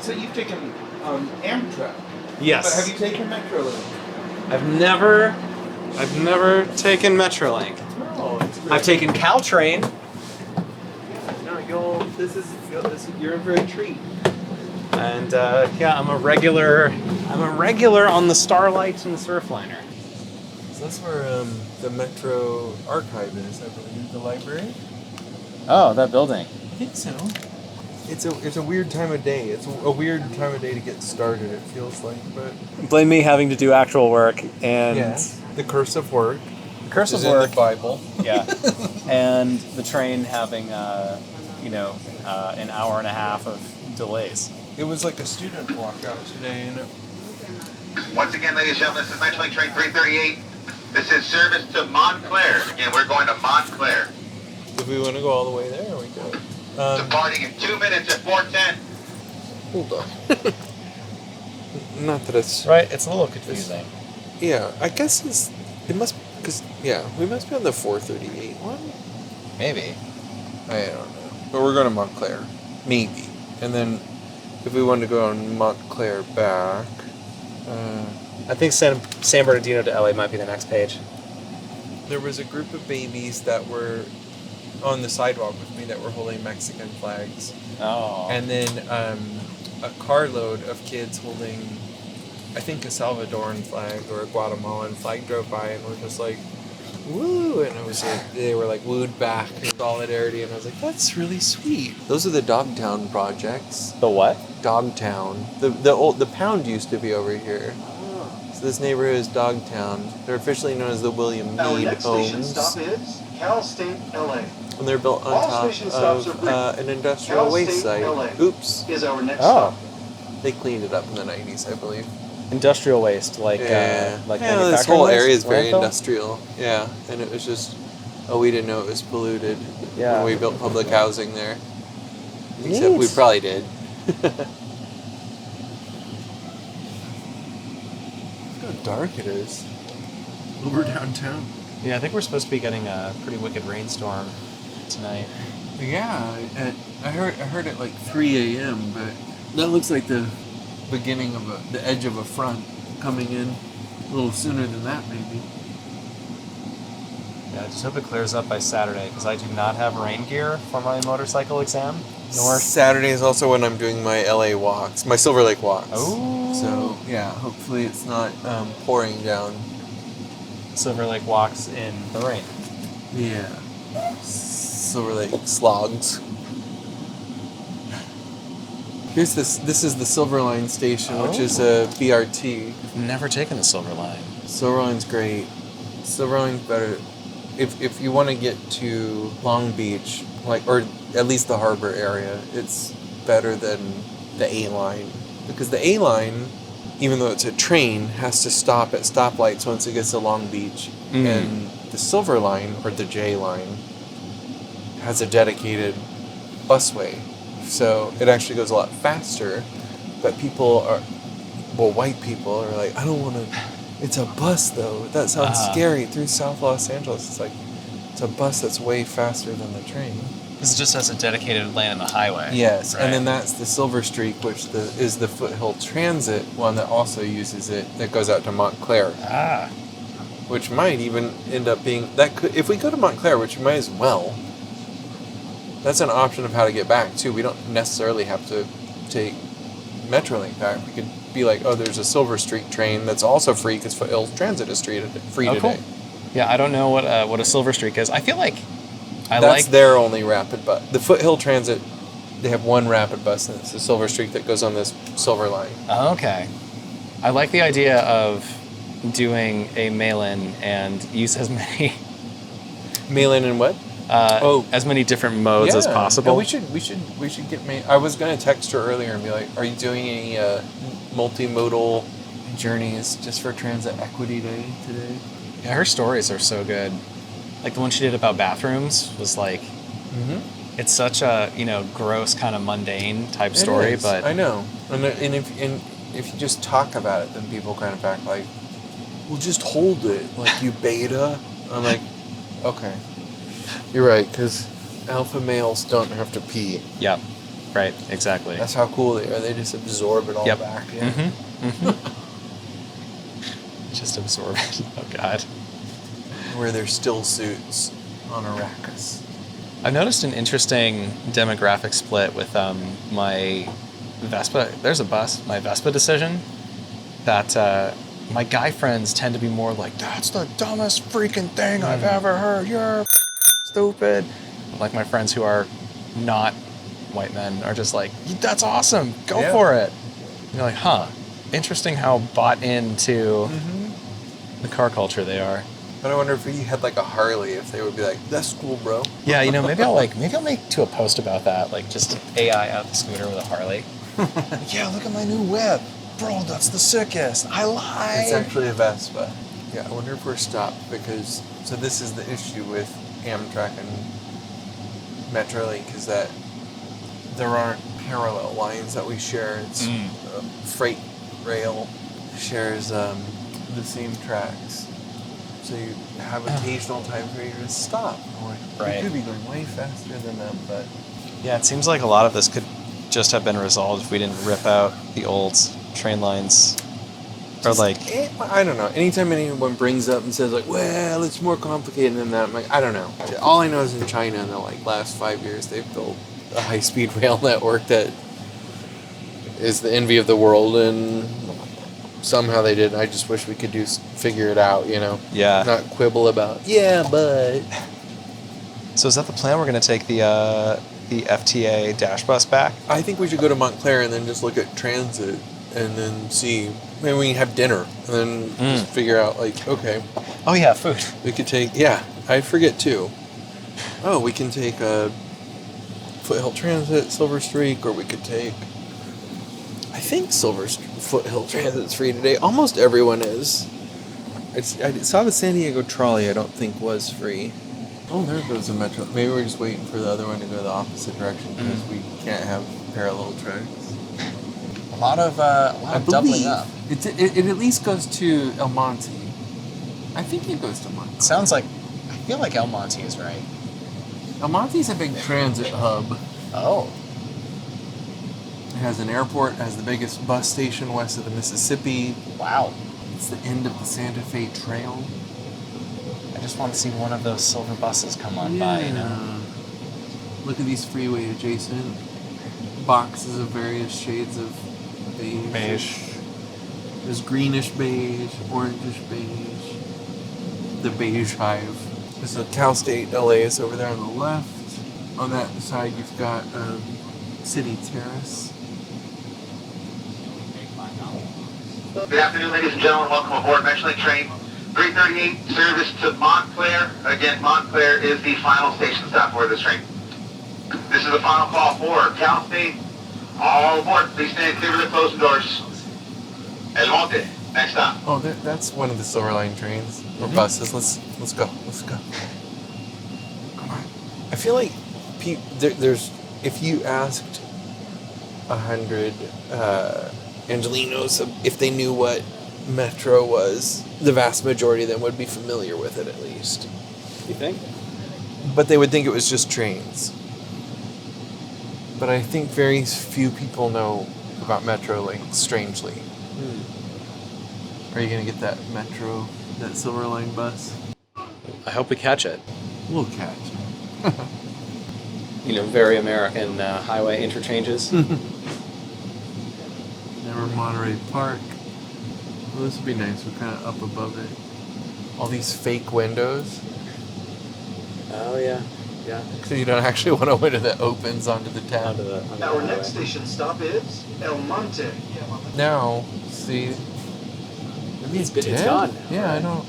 So you've taken Amtrak. Yes. But have you taken Metrolink? I've never taken Metrolink. No, it's great. I've taken Caltrain. No, you're in for a treat. And I'm a regular on the Starlight and the Surfliner. So that's where the Metro archive is, I believe, the library. Oh, that building. I think so. It's a weird time of day. It's a weird time of day to get started, it feels like, but Blame me having to do actual work and yes, the curse of work. curse of is work. in the Bible. Yeah. And the train having an hour and a half of delays. It was like a student walkout today, and Once again, ladies and gentlemen, this is Metrolink train 338. This is service to Montclair. Again, we're going to Montclair. if we want to go all the way there, we go. Departing in 2 minutes at 4:10. Hold on. Not that it's Right? It's a little confusing. Yeah, I guess we must be on the 438 one. Maybe. I don't know, but we're going to Montclair, maybe, and then if we wanted to go on Montclair back, I think San Bernardino to LA might be the next page. there was a group of babies that were on the sidewalk with me that were holding Mexican flags, Oh. and then a carload of kids holding, I think, a Salvadoran flag or a Guatemalan flag drove by, and we're just like, woo, and it was like, they were like wooed back in solidarity, and I was like, that's really sweet. Those are the Dogtown projects. The what? Dogtown. The pound used to be over here. So this neighborhood is Dogtown. They're officially known as the William Meade Homes. is Cal State, LA. And they're built on All top station stops are of brief. an industrial Cal waste State, site. LA. Oops. Is our next Oh. stop. They cleaned it up in the 90s, I believe. Industrial waste, like This manufacturing whole waste? area is very Landfill? industrial. Yeah, and it was just, we didn't know it was polluted Yeah. when we built public housing there. Except we Neat. probably did. Look how dark it is. Over downtown. Yeah, I think we're supposed to be getting a pretty wicked rainstorm tonight. Yeah, I heard it like 3 a.m., but that looks like the beginning of the edge of a front coming in a little sooner than that, maybe. Yeah, I just hope it clears up by Saturday because I do not have rain gear for my motorcycle exam. Nor Saturday is also when I'm doing my LA walks, my Silver Lake walks. Oh. So yeah, hopefully it's not pouring down. Silver Lake walks in the rain. Yeah. Silver Lake slogs. Here's this. This is the Silver Line station, which is a BRT. I've never taken the Silver Line. Silver Line's great. Silver Line's better. If you want to get to Long Beach, or at least the harbor area, it's better than the A line, because the A line, even though it's a train, has to stop at stoplights once it gets to Long Beach, and the Silver Line or the J line has a dedicated busway, so it actually goes a lot faster. But white people are like, I don't want to. It's a bus though. That sounds scary through South Los Angeles. It's like, it's a bus that's way faster than the train. Because it just has a dedicated lane on the highway. Yes, right? and then that's the Silver Streak, which is the Foothill Transit one that also uses it, that goes out to Montclair. Which might even end up being, if we go to Montclair, which we might as well, that's an option of how to get back too. We don't necessarily have to take Metrolink back. We could be like, there's a Silver Streak train that's also free because Foothill Transit is free today. Cool. Yeah, I don't know what a Silver Streak is. I feel like that's their only rapid bus. The Foothill Transit, they have one rapid bus, and it's the Silver Streak that goes on this Silver Line. Okay. I like the idea of doing a mail-in and use as many Mail-in and what? as many different modes as possible. Yeah, we should get I was gonna text her earlier and be like, are you doing any multimodal journeys just for Transit Equity Day today? Yeah, her stories are so good. Like the one she did about bathrooms was like, it's such a gross kind of mundane type story, is. but I know, and if you just talk about it, then people kind of act like, well, just hold it, like you beta. I'm like, okay, you're right, because alpha males don't have to pee. yeah, Right, exactly. That's how cool they are. They just absorb it all Yep. back. Yeah. Just absorb it. Oh, God. Wear their still suits on Arrakis. I've noticed an interesting demographic split with my Vespa. There's a bus. My Vespa decision. That my guy friends tend to be more like, that's the dumbest freaking thing I've ever heard. You're stupid. Like my friends who are not white men are just like, that's awesome. Go for it. And you're like, huh. Interesting how bought into the car culture they are. But I wonder if he had like a Harley, if they would be like, that's cool, bro. Yeah, you know, maybe I'll make to a post about that, like just AI out the scooter with a Harley. Yeah, look at my new whip. Bro, that's the sickest. I lied. It's actually a Vespa. Yeah, I wonder if we're stopped because, so this is the issue with Amtrak and Metrolink is that there aren't parallel lines that we share. It's freight rail shares the same tracks. So you have occasional times where you just stop. Right. You could be going way faster than them, but... Yeah, it seems like a lot of this could just have been resolved if we didn't rip out the old train lines. Or like... I don't know. Anytime anyone brings up and says like, well, it's more complicated than that, I'm like, I don't know. All I know is in China in the last 5 years, they've built a high-speed rail network that is the envy of the world, and somehow they did. I just wish we could figure it out, you know? Yeah. Not quibble about, but... So is that the plan? We're going to take the FTA dash bus back? I think we should go to Montclair and then just look at transit and then see. Maybe we can have dinner and then just figure out, like, okay. Oh, yeah, food. We could take, I forget too. Oh, we can take a Foothill Transit, Silver Streak, or we could take, I think Foothill Transit's free today. Almost everyone is. I saw the San Diego trolley, I don't think was free. Oh, there goes the Metro. Maybe we're just waiting for the other one to go the opposite direction because we can't have parallel tracks. A lot of doubling up. It at least goes to El Monte. I think it goes to Monte. Sounds like, I feel like El Monte is right. El Monte's a big transit hub. Oh. It has an airport, it has the biggest bus station west of the Mississippi. Wow. It's the end of the Santa Fe Trail. I just want to see one of those silver buses come on by, you know? Look at these freeway adjacent boxes of various shades of beige. There's greenish beige, orangish beige, the beige hive. There's a Cal State LA is over there on the left. On that side you've got City Terrace. Good afternoon, ladies and gentlemen. Welcome aboard Metrolink train 338, service to Montclair. Again, Montclair is the final station stop for this train. This is the final call for Cal State. All aboard. Please stand clear of the closing doors. El Monte. Next stop. Oh, that's one of the Silver Line trains or buses. Let's go. Come on. I feel like there's if you asked 100 Angelinos if they knew what Metro was, the vast majority of them would be familiar with it at least. You think? But they would think it was just trains. But I think very few people know about Metrolink, strangely. Are you going to get that Silver Line bus? I hope we catch it. We'll catch it. You know, very American highway interchanges. Never Monterey Park. Well, this would be nice. We're kind of up above it. All these fake windows. Oh, yeah. Yeah. Because you don't actually want a window that opens onto the town. Onto the Our highway. next station stop is El Monte. Now, see... Maybe it's It's dead? gone now, Yeah, I right? don't...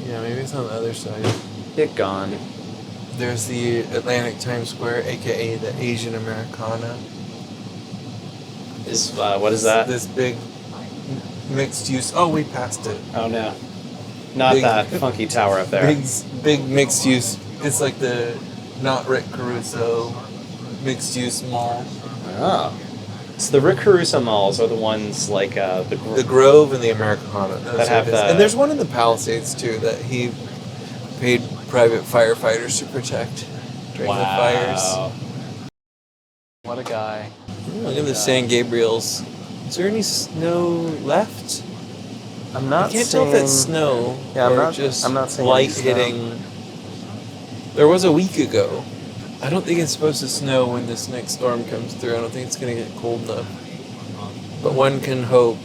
Yeah, maybe it's on the other side. It gone. There's the Atlantic Times Square, a.k.a. the Asian Americana. Is what is that? This big mixed use... Oh, we passed it. Oh, no. Not Big- that funky tower up there. Big mixed use. It's like the not Rick Caruso mixed use mall. Oh. So the Rick Caruso malls are the ones like The Grove and the Americana. Those That are have his. the- And there's one in the Palisades too that he paid private firefighters to protect during the fires. Wow. guy. Look at the San Gabriels. Is there any snow left? I'm not I can't tell if it's snow or just I'm not seeing light any snow. hitting. There was a week ago. I don't think it's supposed to snow when this next storm comes through. I don't think it's going to get cold enough. But one can hope.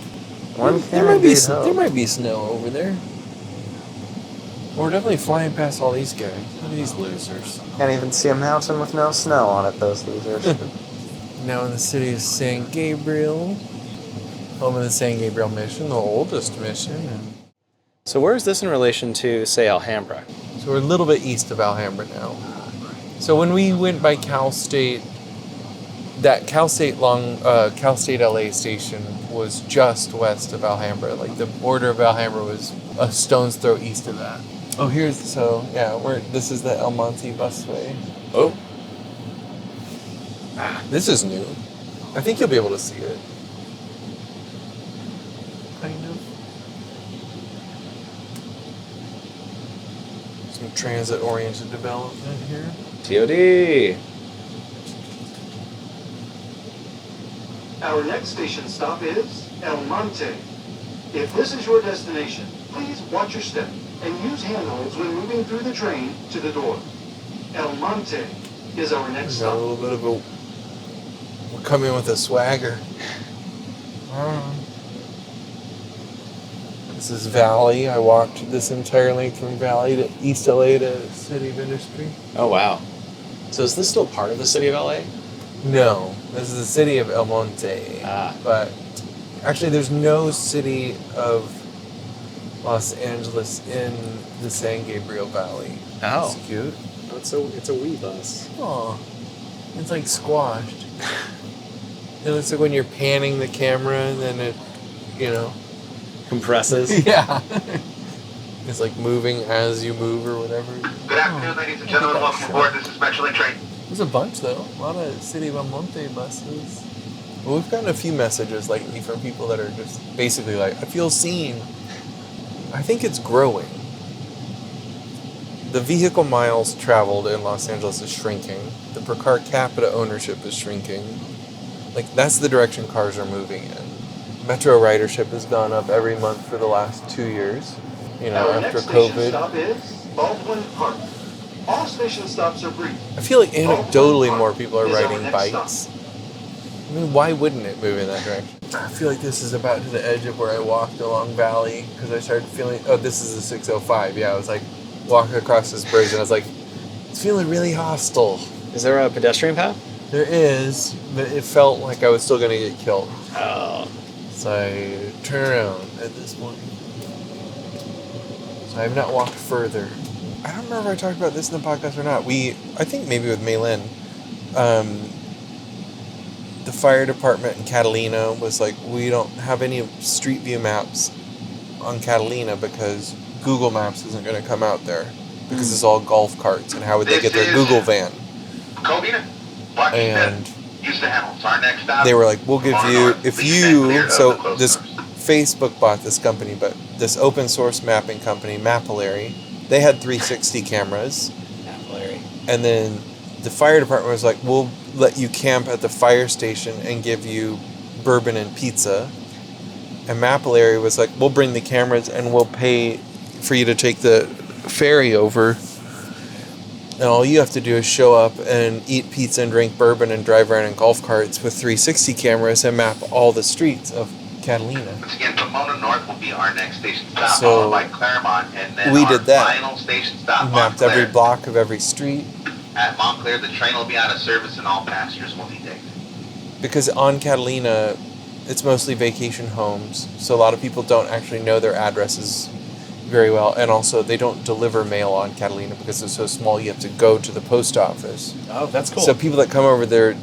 There might be snow over there. We're definitely flying past all these guys. Look at these losers. Can't even see a mountain with no snow on it, those losers. Now in the city of San Gabriel, home of the San Gabriel mission, the oldest mission. And So where is this in relation to, say, Alhambra? so we're a little bit east of Alhambra now. So when we went by Cal State, that Cal State LA station was just west of Alhambra. Like the border of Alhambra was a stone's throw east of that. Oh, this is the El Monte busway. Oh. This is new. I think you'll be able to see it. Kind of. Some transit-oriented development here. TOD! Our next station stop is El Monte. If this is your destination, please watch your step and use handholds when moving through the train to the door. El Monte is our next Got a stop. little bit of a... We'll come in with a swagger. This is Valley. I walked this entire length from Valley to East LA to City of Industry. Oh, wow. So is this still part of the city of LA? No, this is the city of El Monte. But actually, there's no city of Los Angeles in the San Gabriel Valley. Oh. It's cute. It's a wee bus. Oh, it's like squashed. It looks like when you're panning the camera and then it, Compresses. yeah. It's like moving as you move or whatever. Good afternoon, ladies and gentlemen. Welcome aboard. This is Metrolink train. There's a bunch though. A lot of City of El Monte buses. Well, we've gotten a few messages lately from people that are just basically like, I feel seen. I think it's growing. The vehicle miles traveled in Los Angeles is shrinking. The per car capita ownership is shrinking. Like, that's the direction cars are moving in. Metro ridership has gone up every month for the last 2 years. Our After next station COVID. stop is Baldwin Park. All station stops are brief. I feel like anecdotally more people are Is our riding next bikes. I mean, why wouldn't it move in that direction? I feel like this is about to the edge of where I walked along Valley because I started feeling, this is the 605. Yeah, I was like walking across this bridge and I was like, it's feeling really hostile. Is there a pedestrian path? There is, but it felt like I was still going to get killed. Oh. So I turn around at this point. So I have not walked further. I don't remember if I talked about this in the podcast or not. I think maybe with Maylin, the fire department in Catalina was like, we don't have any street view maps on Catalina because Google Maps isn't going to come out there because it's all golf carts, and how would they get their Google van? Covina, And used to handle. So our next stop. they were like, we'll give Far you, north, if least and clear you, of so the closed this doors. Facebook bought this company, but this open source mapping company, Mapillary, they had 360 cameras. Larry. And then the fire department was like, we'll let you camp at the fire station and give you bourbon and pizza. And Mapillary was like, we'll bring the cameras and we'll pay for you to take the ferry over. And all you have to do is show up and eat pizza and drink bourbon and drive around in golf carts with 360 cameras and map all the streets of Catalina. Once again, Pomona North will be our next station stop, So, followed by Claremont, and then we our did that. final station stop, Mapped Montclair. every block of every street. At Montclair, the train will be out of service and all passengers will be taken. Because on Catalina, it's mostly vacation homes, so a lot of people don't actually know their addresses very well, and also they don't deliver mail on Catalina because it's so small. You have to go to the post office. Oh, that's cool. So people that come over there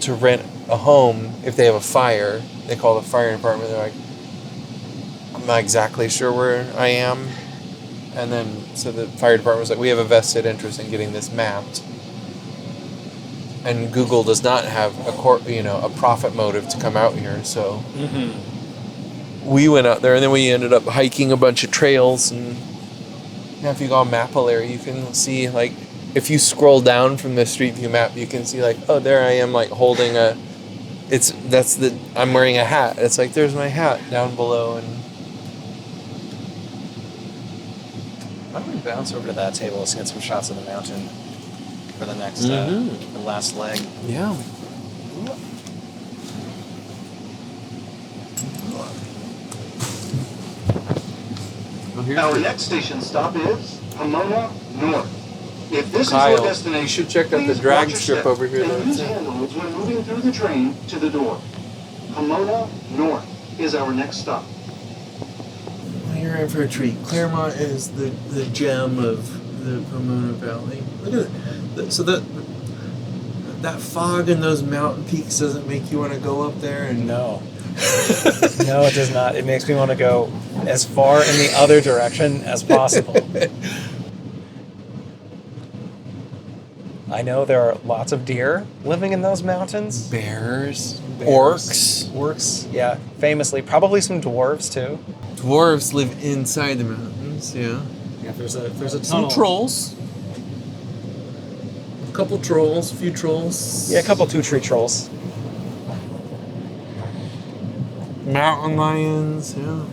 to rent a home, if they have a fire, they call the fire department. They're like, I'm not exactly sure where I am. And then, so the fire department was like, we have a vested interest in getting this mapped. And Google does not have a profit motive to come out here, so we went out there, and then we ended up hiking a bunch of trails. And if you go on Mapillary, you can see like if you scroll down from the Street View map, you can see like, oh, there I am, like holding a. I'm wearing a hat. It's like there's my hat down below, and Why don't we bounce over to that table? Let's get some shots of the mountain for the next, the last leg. yeah. Our next station stop is Pomona North. If this Kyle, is your destination, you should check out the please drag watch your strip step over here, and though. use handholds when moving through the train to the door. Pomona North is our next stop. You're in for a treat. Claremont is the gem of the Pomona Valley. Look at it. So that fog and those mountain peaks doesn't make you want to go up there and No. No, it does not. It makes me want to go as far in the other direction as possible. I know there are lots of deer living in those mountains. bears, Orcs. Orcs, yeah. Famously. Probably some dwarves, too. Dwarves live inside the mountains. Yeah. Yeah, there's a Some tunnel. trolls. A couple trolls. A few trolls. Yeah, a couple two-tree trolls. Mountain lions. Yeah.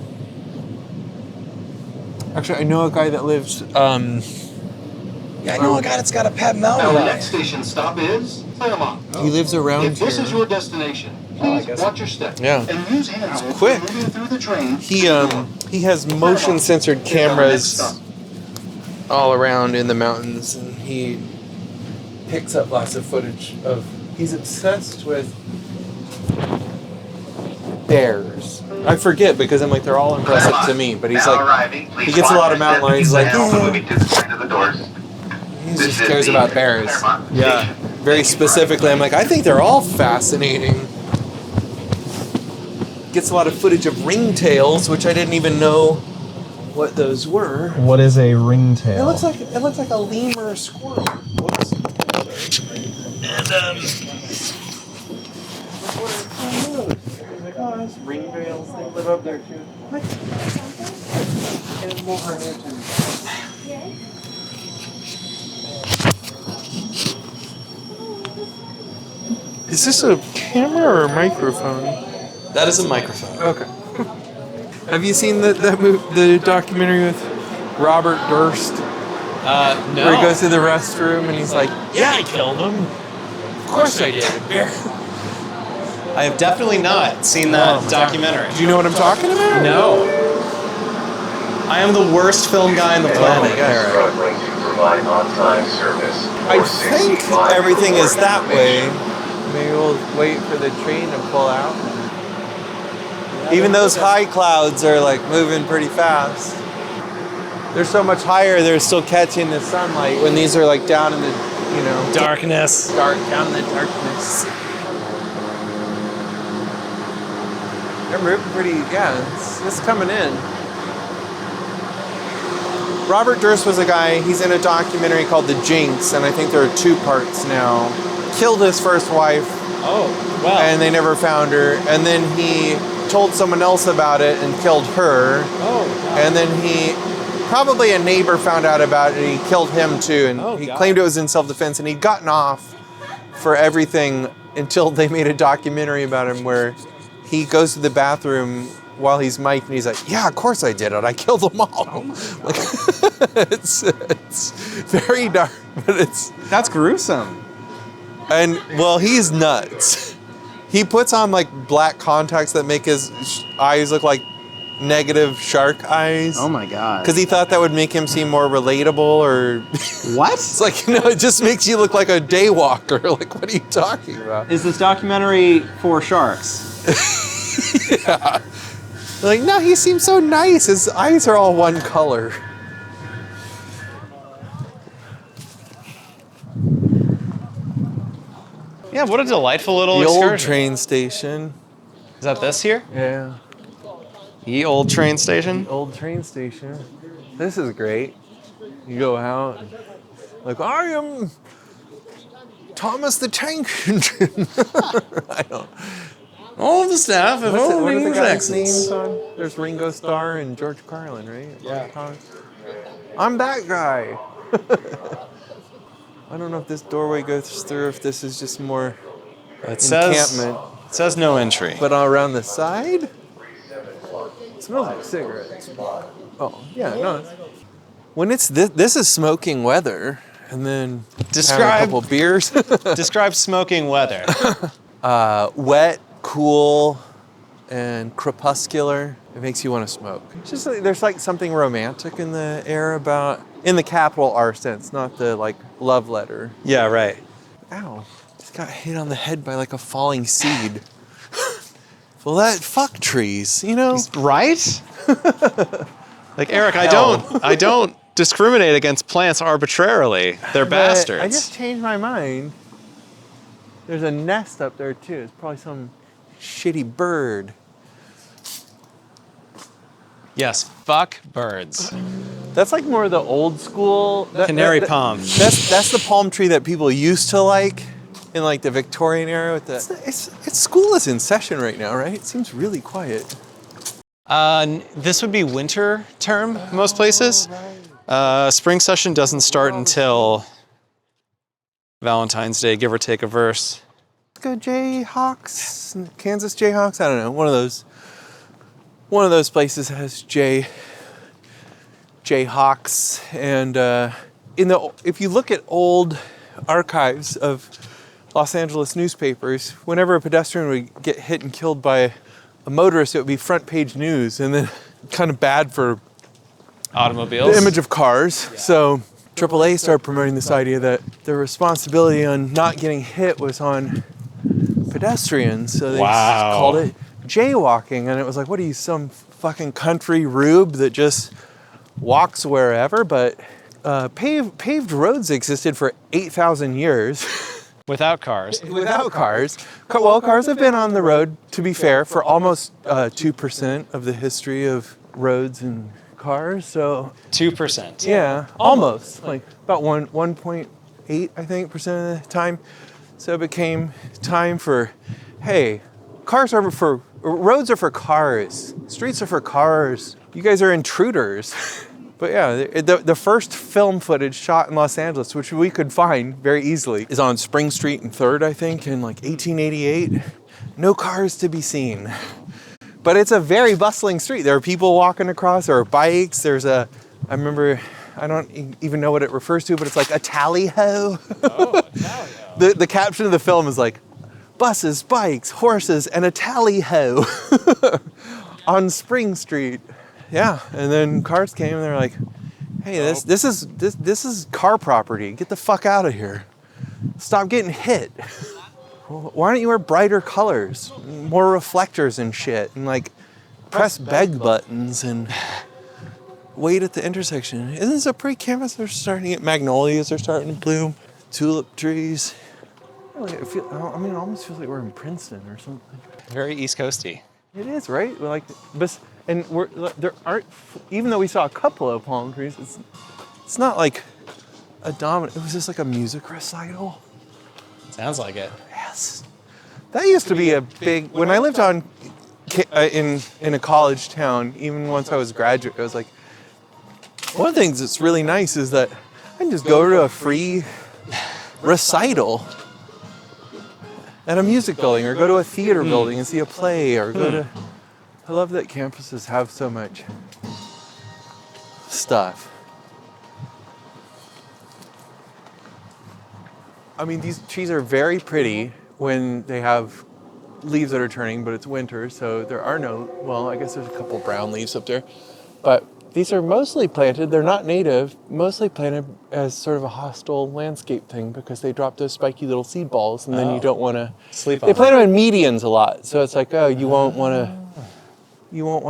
Actually, I know a guy that lives. Yeah, I know a guy that's got a pet mountain Our lion. next station stop is Claremont. He lives around If this here. is your destination, Oh, I please guess. watch your step. Yeah. And use handholds quick. when moving through the train. He has motion censored Is our next cameras stop. all around in the mountains, and he picks up lots of footage of. He's obsessed with bears. I forget because I'm like they're all impressive to me, but he's Now like arriving. Please he gets a watch lot of your mountain step lions. He's like and also yeah. moving to the side of the doors. He This just is cares the about bears. Claremont Yeah, station. very Thank you for specifically. I'm like I think they're all fascinating. Gets a lot of footage of ringtails, which I didn't even know what those were. What is a ringtail? It looks like a lemur or squirrel. Whoops. And like, oh, that's ringtails. They live up there too. What? Animal Huntington. Is this a camera or a microphone? That is a microphone. Okay. Have you seen the documentary with Robert Durst? No. Where he goes to the restroom and he's like, Yeah, I killed him. of course I did. I have definitely not seen that documentary. Do you know what I'm talking about? No. I am the worst film guy on the planet. Struggling to provide on-time service. I for think 65 everything is more that way. information. Maybe we'll wait for the train to pull out. Even those high clouds are like moving pretty fast. They're so much higher, they're still catching the sunlight when these are like down in the, Darkness. down in the darkness. They're moving pretty, it's coming in. Robert Durst was a guy, he's in a documentary called The Jinx, and I think there are 2 parts now. Killed his first wife, Oh, wow. and they never found her, and then he told someone else about it and killed her, oh, and then probably a neighbor found out about it and he killed him too, and Oh, he God. claimed it was in self-defense, and he'd gotten off for everything until they made a documentary about him where he goes to the bathroom while he's mic'd and he's like, yeah, of course I did it. I killed them all. Like, it's very dark, but That's gruesome. and well, he's nuts. He puts on like black contacts that make his eyes look like negative shark eyes. Oh my god. Because he thought that would make him seem more relatable, or What? it's like, it just makes you look like a daywalker. Like, what are you talking about? Is this documentary for sharks? Yeah. Like, no, he seems so nice. His eyes are all one color. Yeah, what a delightful little The old excursion. train station. Is that this here? Yeah. Ye old train station? Old train station. This is great. You go out, like, I am Thomas the Tank Engine. I don't. All the staff of What all are the English guys' accents. names on? There's Ringo Starr and George Carlin, right? Yeah. I'm that guy. I don't know if this doorway goes through, if this is just more It says no entry. But around the side? It smells like cigarettes. Oh, yeah, no. When it's this is smoking weather, and then have a couple beers. Describe smoking weather. Wet, cool, and crepuscular. It makes you want to smoke. It's just like, there's like something romantic in the air about, in the capital R sense, not the like love letter. Yeah, right. Ow. Just got hit on the head by like a falling seed. Well, fuck trees, you know? Right? Like, Eric, I don't discriminate against plants arbitrarily. They're bastards. I just changed my mind. There's a nest up there too. It's probably some shitty bird. Yes, fuck birds. That's like more of the old school. Canary palm. That's the palm tree that people used to like in like the Victorian era. With it's school is in session right now, right? It seems really quiet. This would be winter term most places. Spring session doesn't start until Valentine's Day, give or take a verse. Go Jayhawks, Kansas Jayhawks. I don't know. One of those places has Jayhawks, and if you look at old archives of Los Angeles newspapers, whenever a pedestrian would get hit and killed by a motorist, it would be front page news, and then kind of bad for automobiles, the image of cars. Yeah. So AAA started promoting this idea that the responsibility on not getting hit was on pedestrians. So they called it jaywalking, and it was like, what are you, some fucking country rube that just walks wherever? But paved roads existed for 8,000 years. Without cars. Without cars. Well, cars have been on the road, to be fair, for almost 2% of the history of roads and cars. So 2%. Yeah, almost. Like about 1.8, I think, percent of the time. So it became time for, hey, roads are for cars. Streets are for cars. You guys are intruders. But yeah, the first film footage shot in Los Angeles, which we could find very easily, is on Spring Street and 3rd, I think, in like 1888. No cars to be seen. But it's a very bustling street. There are people walking across, there are bikes, I remember, I don't even know what it refers to, but it's like a tally-ho. Oh, a tally-ho. The caption of the film is like, buses, bikes, horses, and a tally-ho on Spring Street. Yeah, and then cars came and they're like, hey, this is car property. Get the fuck out of here. Stop getting hit. Why don't you wear brighter colors, more reflectors and shit, and like press beg buttons and wait at the intersection? Isn't this a pretty campus? They're starting to get magnolias are starting to bloom, tulip trees. It almost feels like we're in Princeton or something. Very East Coasty. It is, right? And there aren't, even though we saw a couple of palm trees, it's not like a dominant. It was just like a music recital. Sounds like it. Yes. That used to be a big, when I lived in a college town, even once I was a graduate, I was like, one of the things that's really nice is that I can just go to a free recital at a music building, or go to a theater building and see a play, or go to, I love that campuses have so much stuff. I mean, these trees are very pretty when they have leaves that are turning, but it's winter, so there are no, well, I guess there's a couple brown leaves up there. But these are mostly planted, they're not native, mostly planted as sort of a hostile landscape thing because they drop those spiky little seed balls and then you don't want to sleep on them. They plant them in medians a lot, so it's like, oh, you won't want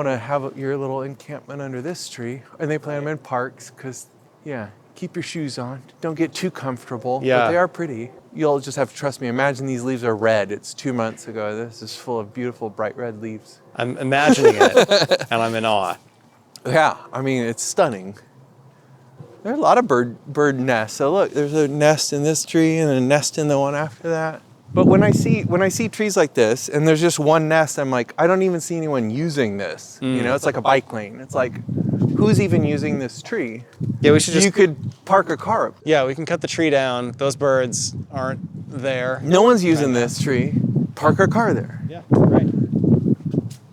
to have your little encampment under this tree. And they plant them in parks because, yeah, keep your shoes on. Don't get too comfortable. Yeah. But they are pretty. You'll just have to trust me. Imagine these leaves are red. It's 2 months ago. This is full of beautiful, bright red leaves. I'm imagining it, and I'm in awe. Yeah, I mean, it's stunning. There are a lot of bird nests. So look, there's a nest in this tree and a nest in the one after that. But when I see trees like this and there's just one nest, I'm like, I don't even see anyone using this. You know, it's like a bike lane. It's like, who's even using this tree? Yeah, we should just. You could park a car up. Yeah, we can cut the tree down. Those birds aren't there. No one's using this tree. Park a car there. Yeah, right.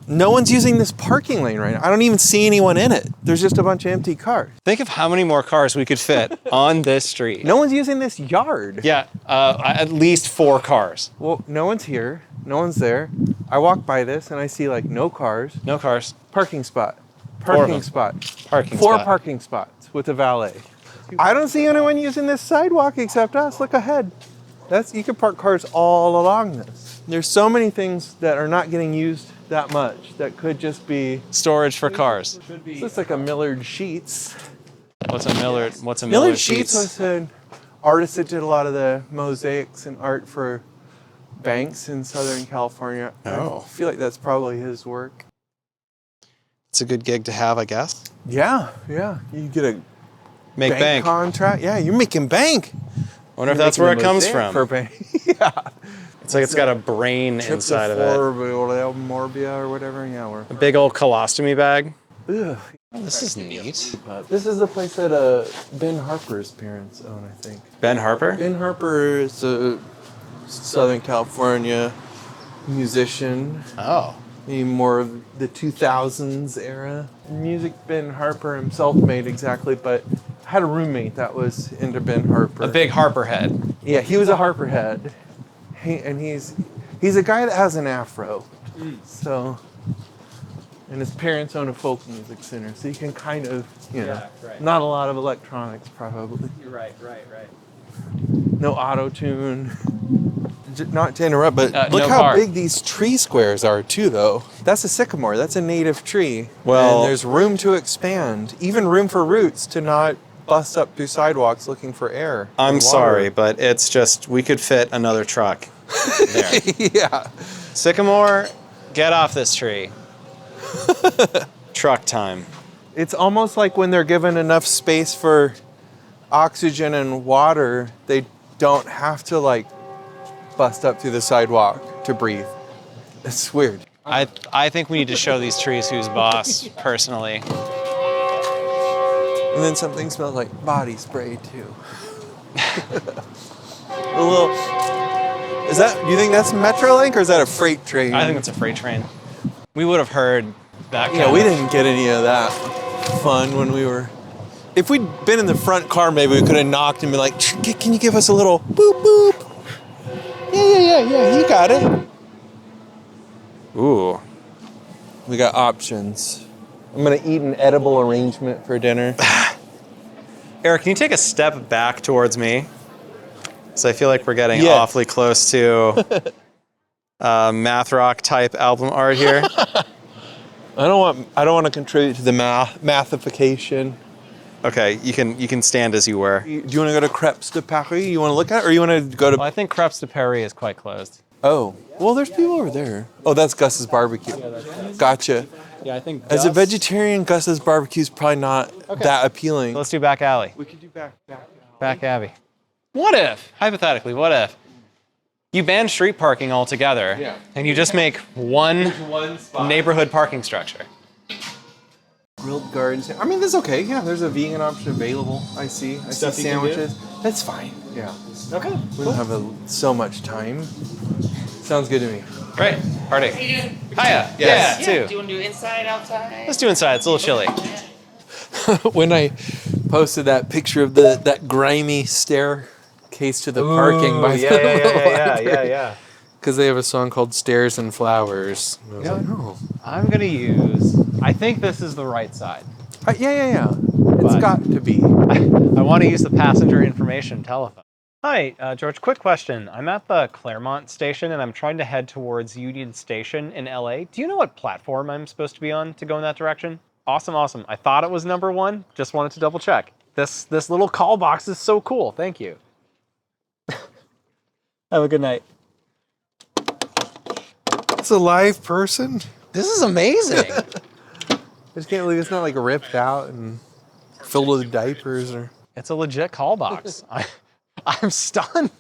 No one's using this parking lane right now. I don't even see anyone in it. There's just a bunch of empty cars. Think of how many more cars we could fit on this street. No one's using this yard. Yeah, at least 4 cars. Well, no one's here. No one's there. I walk by this and I see like no cars. No cars. Parking spot. Four of Parking them. spot. Parking 4 spot. parking spots with a valet. I don't see anyone using this sidewalk except us. Look ahead. You can park cars all along this. There's so many things that are not getting used that much that could just be Storage for cars. This looks like a Millard Sheets. What's a Millard? What's a Millard Millard Sheets was an artist that did a lot of the mosaics and art for banks in Southern California. Oh. I feel like that's probably his work. It's a good gig to have, I guess. Yeah. You get a Make bank. contract. Yeah, you're making bank. Wonder if that's where it comes from. For bank. Yeah. It's like it's got a brain inside of it. Morbia or whatever. Yeah, A big old colostomy bag. Ugh. Oh, this is neat. This is the place that Ben Harper's parents own, I think. Ben Harper? Ben Harper is a Southern California musician. Oh. Maybe more of the 2000s era. Music Ben Harper himself made exactly, but I had a roommate that was into Ben Harper. A big Harper head. Yeah, he was a Harper head. And he's a guy that has an afro. So, and his parents own a folk music center, so you can kind of, not a lot of electronics probably. You're right. No auto-tune. Not to interrupt, but look no how car. big these tree squares are too, though. That's a sycamore. That's a native tree. Well- and there's room to expand, even room for roots to not bust up through sidewalks looking for air. I'm and sorry, water. but it's just, we could fit another truck there. Yeah. Sycamore, get off this tree. Truck time. It's almost like when they're given enough space for oxygen and water, they don't have to like bust up through the sidewalk to breathe. It's weird. I think we need to show these trees who's boss, personally. And then something smells like body spray too. A little. Do you think that's Metrolink or is that a freight train? I think it's a freight train. We would have heard that. Yeah, we didn't get any of that fun when we were. If we'd been in the front car, maybe we could have knocked and been like, "Can you give us a little boop boop?" Yeah, you got it. Ooh. We got options. I'm gonna eat an edible arrangement for dinner. Eric, can you take a step back towards me? So I feel like we're getting Yes. awfully close to math rock type album art here. I don't want to contribute to the mathification. Okay, you can stand as you were. Do you want to go to Crepes de Paris? You want to look at it, or you want to go to? Well, I think Crepes de Paris is quite closed. Oh, well, there's people over there. Oh, that's Gus's barbecue. Gotcha. Yeah, I think. As a vegetarian, Gus's barbecue is probably not that appealing. Let's do Back Alley. We could do back. Back Abbey. What if, hypothetically, what if you ban street parking altogether and you just make one neighborhood parking structure? Grilled gardens. I mean, that's okay. Yeah, there's a vegan option available. I see sandwiches. That's fine. Yeah. Okay. We don't have so much time. Sounds good to me. Great. Party. Hiya. Hiya. Yes. Yeah, Do you too. want to do inside, outside? Let's do inside. It's a little chilly. When I posted that picture of that grimy staircase to the parking by the yeah. because they have a song called Stairs and Flowers. And I was like, oh. I'm gonna use. I think this is the right side. Yeah. It's But- got to be. I want to use the passenger information telephone. Hi, George. Quick question. I'm at the Claremont station and I'm trying to head towards Union Station in LA. Do you know what platform I'm supposed to be on to go in that direction? Awesome. I thought it was number 1. Just wanted to double check. This little call box is so cool. Thank you. Have a good night. It's a live person. This is amazing. I just can't believe it's not like ripped out and filled with diapers or. It's a legit call box. I'm stunned.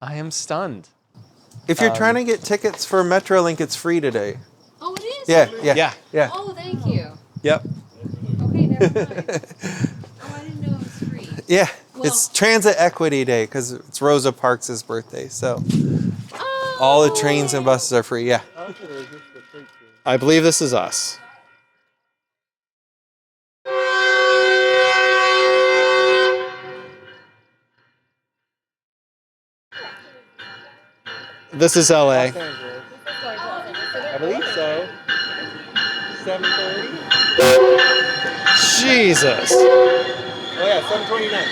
I am stunned. If you're trying to get tickets for Metrolink, it's free today. Oh, it is? Yeah. Oh, thank you. Yep. I didn't know it was free. Yeah, Well- it's Transit Equity Day because it's Rosa Parks' birthday. So all the trains and buses are free. Yeah. I believe this is us. This is LA. I believe so. 7:30. Jesus. Oh yeah, 7:29.